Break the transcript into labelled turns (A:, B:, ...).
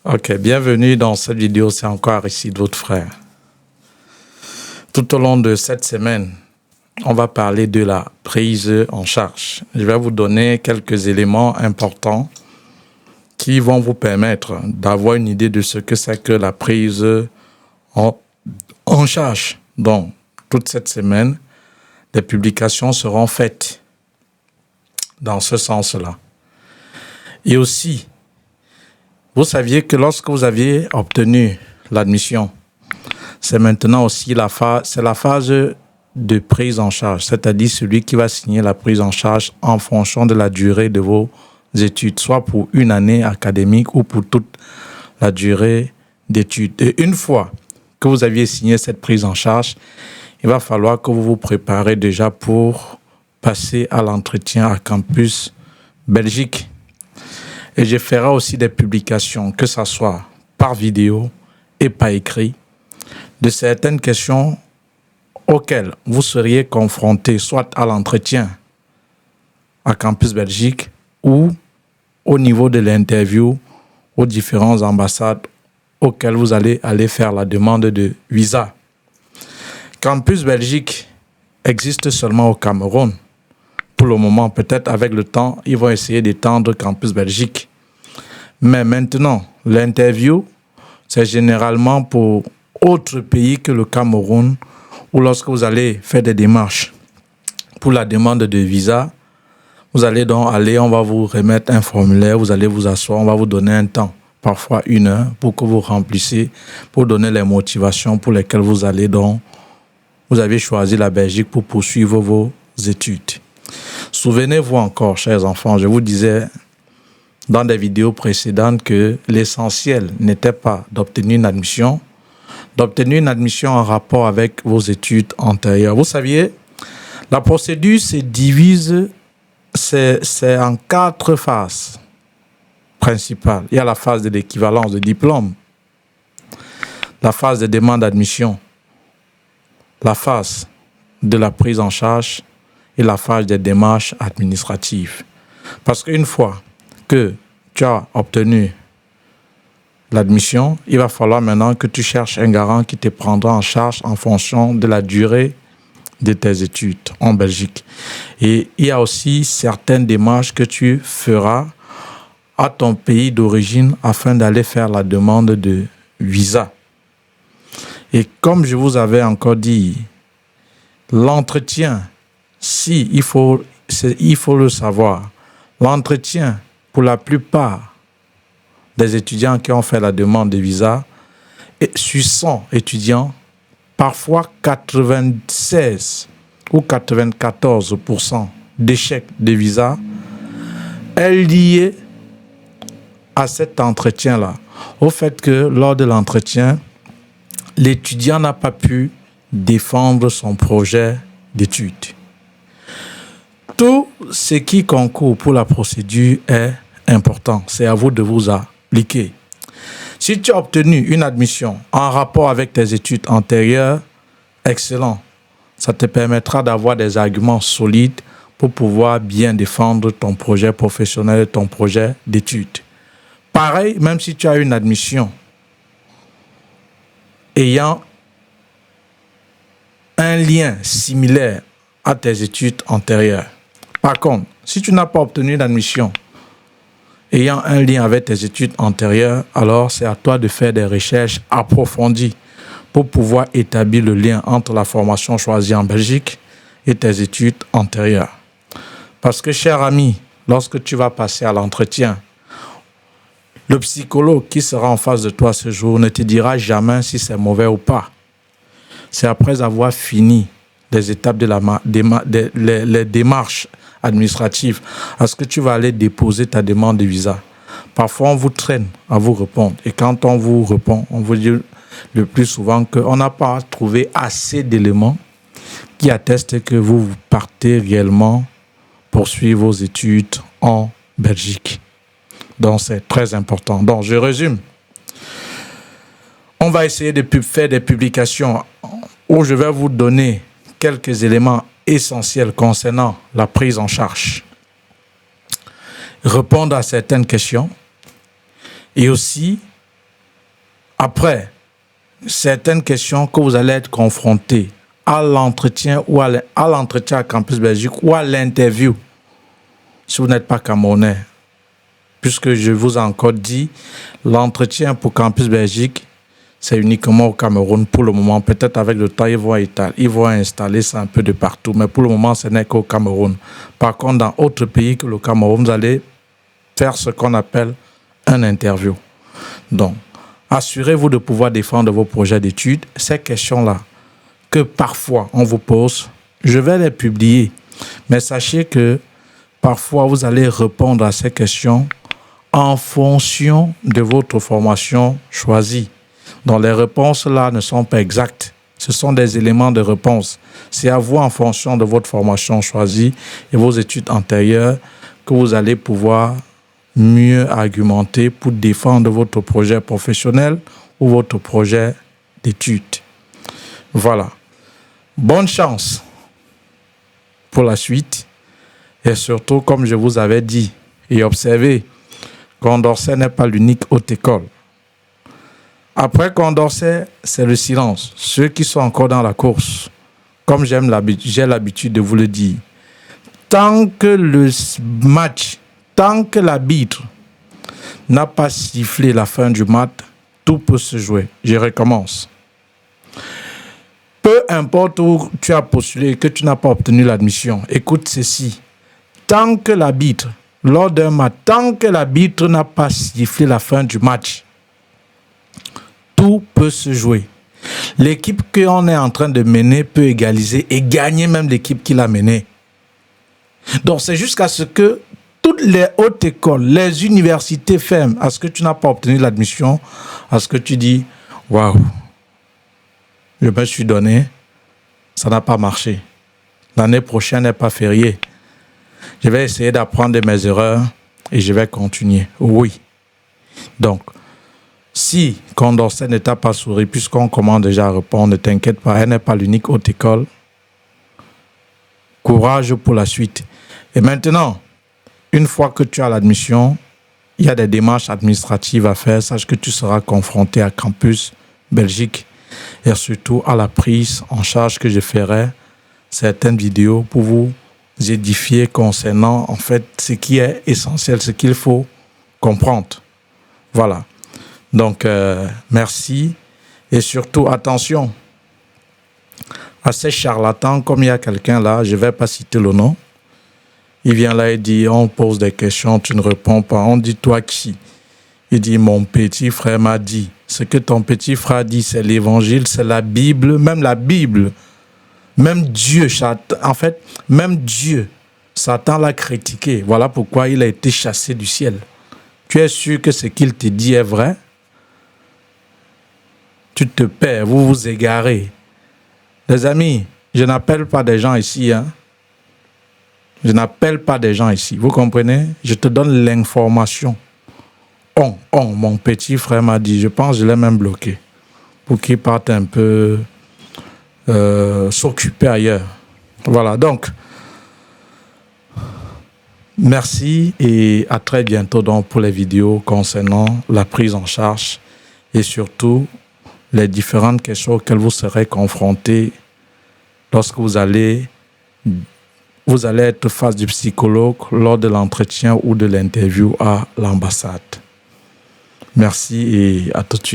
A: Ok, bienvenue dans cette vidéo, c'est encore Aristide, votre frère. Tout au long de cette semaine, on va parler de la prise en charge. Je vais vous donner quelques éléments importants qui vont vous permettre d'avoir une idée de ce que c'est que la prise en charge. Donc, toute cette semaine, des publications seront faites dans ce sens-là. Et aussi, vous saviez que lorsque vous aviez obtenu l'admission, c'est maintenant aussi la phase de prise en charge, c'est-à-dire celui qui va signer la prise en charge en fonction de la durée de vos études, soit pour une année académique ou pour toute la durée d'études. Et une fois que vous aviez signé cette prise en charge, il va falloir que vous vous préparez déjà pour passer à l'entretien à Campus Belgique. Et je ferai aussi des publications, que ce soit par vidéo et par écrit, de certaines questions auxquelles vous seriez confrontés, soit à l'entretien à Campus Belgique ou au niveau de l'interview aux différentes ambassades auxquelles vous allez aller faire la demande de visa. Campus Belgique existe seulement au Cameroun. Pour le moment, peut-être avec le temps, ils vont essayer d'étendre Campus Belgique. Mais maintenant, l'interview, c'est généralement pour autre pays que le Cameroun, ou lorsque vous allez faire des démarches pour la demande de visa, vous allez donc aller, on va vous remettre un formulaire, vous allez vous asseoir, on va vous donner un temps, parfois 1 heure, pour que vous remplissiez, pour donner les motivations pour lesquelles vous allez donc, vous avez choisi la Belgique pour poursuivre vos études. Souvenez-vous encore, chers enfants, je vous disais dans des vidéos précédentes que l'essentiel n'était pas d'obtenir une admission en rapport avec vos études antérieures. Vous saviez, la procédure se divise, c'est en 4 phases principales. Il y a la phase de l'équivalence de diplôme, la phase de demande d'admission, la phase de la prise en charge et la phase des démarches administratives. Parce qu'une fois que tu as obtenu l'admission, il va falloir maintenant que tu cherches un garant qui te prendra en charge en fonction de la durée de tes études en Belgique. Et il y a aussi certaines démarches que tu feras à ton pays d'origine afin d'aller faire la demande de visa. Et comme je vous avais encore dit, l'entretien, il faut le savoir, l'entretien pour la plupart des étudiants qui ont fait la demande de visa, et sur 100 étudiants, parfois 96 ou 94% d'échecs de visa est lié à cet entretien-là. Au fait que lors de l'entretien, l'étudiant n'a pas pu défendre son projet d'études. Tout ce qui concourt pour la procédure est important. C'est à vous de vous appliquer. Si tu as obtenu une admission en rapport avec tes études antérieures, excellent. Ça te permettra d'avoir des arguments solides pour pouvoir bien défendre ton projet professionnel, ton projet d'études. Pareil, même si tu as une admission ayant un lien similaire à tes études antérieures. Par contre, si tu n'as pas obtenu d'admission ayant un lien avec tes études antérieures, alors c'est à toi de faire des recherches approfondies pour pouvoir établir le lien entre la formation choisie en Belgique et tes études antérieures. Parce que, cher ami, lorsque tu vas passer à l'entretien, le psychologue qui sera en face de toi ce jour ne te dira jamais si c'est mauvais ou pas. C'est après avoir fini les étapes de les démarches administratives à ce que tu vas aller déposer ta demande de visa. Parfois, on vous traîne à vous répondre. Et quand on vous répond, on vous dit le plus souvent qu'on n'a pas trouvé assez d'éléments qui attestent que vous partez réellement poursuivre vos études en Belgique. Donc, c'est très important. Donc, je résume. On va essayer de faire des publications où je vais vous donner quelques éléments essentiels concernant la prise en charge, répondre à certaines questions et aussi Après, certaines questions que vous allez être confrontés à l'entretien ou à l'entretien à Campus Belgique ou à l'interview, si vous n'êtes pas camerounais, puisque je vous ai encore dit, l'entretien pour Campus Belgique, c'est uniquement au Cameroun pour le moment. Peut-être avec le temps, ils vont installer ça un peu de partout. Mais pour le moment, ce n'est qu'au Cameroun. Par contre, dans d'autres pays que le Cameroun, vous allez faire ce qu'on appelle un interview. Donc, assurez-vous de pouvoir défendre vos projets d'études. Ces questions-là, que parfois on vous pose, je vais les publier. Mais sachez que parfois, vous allez répondre à ces questions en fonction de votre formation choisie. Donc, les réponses-là ne sont pas exactes. Ce sont des éléments de réponse. C'est à vous, en fonction de votre formation choisie et vos études antérieures, que vous allez pouvoir mieux argumenter pour défendre votre projet professionnel ou votre projet d'études. Voilà. Bonne chance pour la suite. Et surtout, comme je vous avais dit et observé, Condorcet n'est pas l'unique haute école. Après Condorcet, c'est le silence. Ceux qui sont encore dans la course, comme j'ai l'habitude de vous le dire, tant que le match, tant que l'arbitre n'a pas sifflé la fin du match, tout peut se jouer. Je recommence. Peu importe où tu as postulé et que tu n'as pas obtenu l'admission, écoute ceci. Tant que l'arbitre, lors d'un match, tant que l'arbitre n'a pas sifflé la fin du match, tout peut se jouer. L'équipe qu'on est en train de mener peut égaliser et gagner même l'équipe qui l'a menée. Donc c'est jusqu'à ce que toutes les hautes écoles, les universités ferment, à ce que tu n'as pas obtenu l'admission, à ce que tu dis, waouh, je me suis donné, ça n'a pas marché. L'année prochaine n'est pas fériée. Je vais essayer d'apprendre de mes erreurs et je vais continuer. Oui. Donc, si Condorcet ne t'a pas souri, puisqu'on commence déjà à répondre, ne t'inquiète pas, elle n'est pas l'unique haute école. Courage pour la suite. Et maintenant, une fois que tu as l'admission, il y a des démarches administratives à faire. Sache que tu seras confronté à Campus Belgique et surtout à la prise en charge que je ferai certaines vidéos pour vous édifier concernant en fait ce qui est essentiel, ce qu'il faut comprendre. Voilà. Donc, merci. Et surtout, attention à ces charlatans, comme il y a quelqu'un là, je ne vais pas citer le nom. Il vient là et dit, on pose des questions, tu ne réponds pas. On dit, toi qui? Il dit, mon petit frère m'a dit. Ce que ton petit frère dit, c'est l'évangile, c'est la Bible, même Dieu, en fait, même Dieu, Satan l'a critiqué. Voilà pourquoi il a été chassé du ciel. Tu es sûr que ce qu'il te dit est vrai? Tu te perds, vous vous égarez. Les amis, je n'appelle pas des gens ici, hein. Je n'appelle pas des gens ici, vous comprenez? Je te donne l'information. Mon petit frère m'a dit, je pense que je l'ai même bloqué pour qu'il parte un peu s'occuper ailleurs. Voilà, donc, merci et à très bientôt donc pour les vidéos concernant la prise en charge et surtout les différentes questions auxquelles vous serez confrontés lorsque vous allez être face du psychologue lors de l'entretien ou de l'interview à l'ambassade. Merci et à tout de suite.